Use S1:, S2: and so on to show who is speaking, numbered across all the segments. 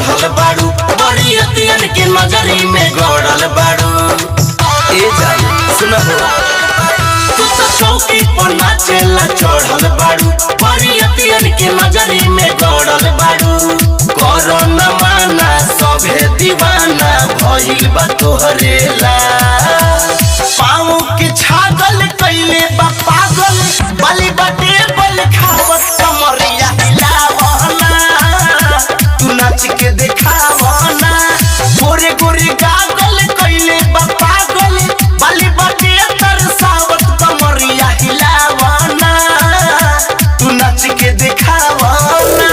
S1: चढ़ल बाड़ू बरियतियन के नजरी में गड़ल बाड़ू। ए जान सुन हो तू तो चौकी पर नाचेला चढ़ल बाड़ू बरियतियन के नजरी में गड़ल बाड़ू। करो न माना सभे दीवाना भइल बा तोहरे ला। पाँव के छागल कइले बा पागल बाली बाटे बल खावत कमरिया हिलावना। तू नाच के देखावना गोरे गोरे गागल कइले बा पागल बाली बाटे तरसावत कमरिया हिलावना। तू नाच के देखावना।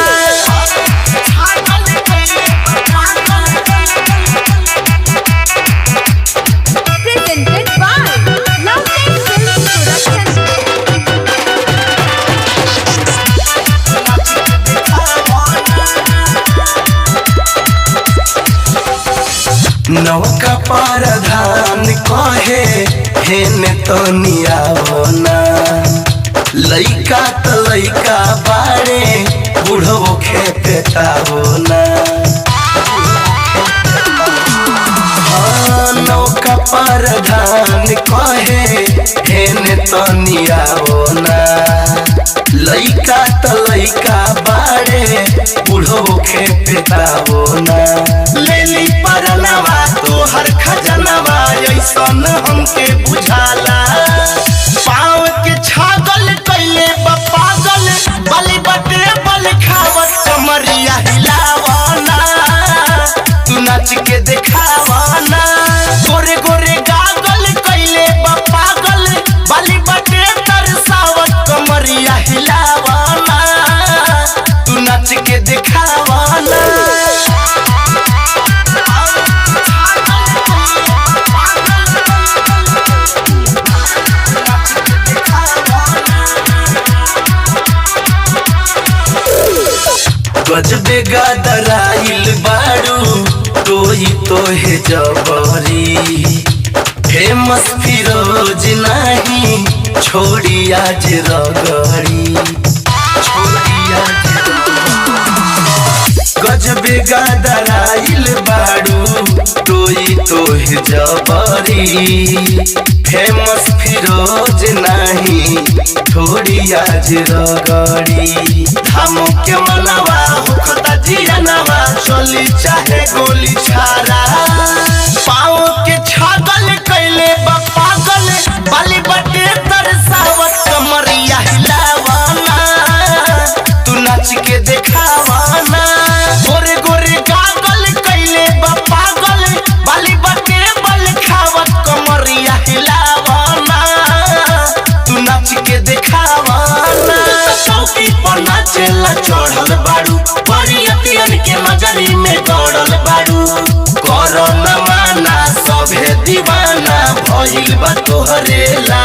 S1: नौका परधान कहे हेने तो नियावना। लइका त लइका बारे बुढ़ो खेपेटावना। नौका परधान कहे हेने तो नियावना। लइका त लइका बारे बुढ़ो खेपेटावना। लेली परनवा तोहर खजनवा ऐसन हमके बुझाला। पाँव के छागल कइले बा पागल बाली बाटे बल खावत कमरिया हिलावना। तू नाच के देखावना गोरे गोरे गागल कइले बा पागल बाली बाटे तरसावत कमरिया हिलावना। तू नाच के देखावना। गजबे गदराइल बाड़ू तोई तोहे जबरी। फेमस फिरोज नहीं छोड़ी आज रगड़ी। गजबे गदराइल बाड़ू तोई तोहे जबरी। फेमस फिरोज नहीं छोड़ी आज रगड़ी। धामो के मनवा होखता जियनवा चली चाहे गोली छारा। पाँव के छागल कइले बा पागल बाली बाटे तरसावत कमरिया हिलावना। तू नाच के देखावना गोरे गोरे गागल कइले बा पागल बाली बाटे बल खावत कमरिया हिलावना। तू नाच के देखावना। चौकी पर नाचेला चढ़ल बाड़ू बरियतियन के नजरी में गड़ल बाड़ू। करो न माना सभे दीवाना भइल बा तोहरे ला।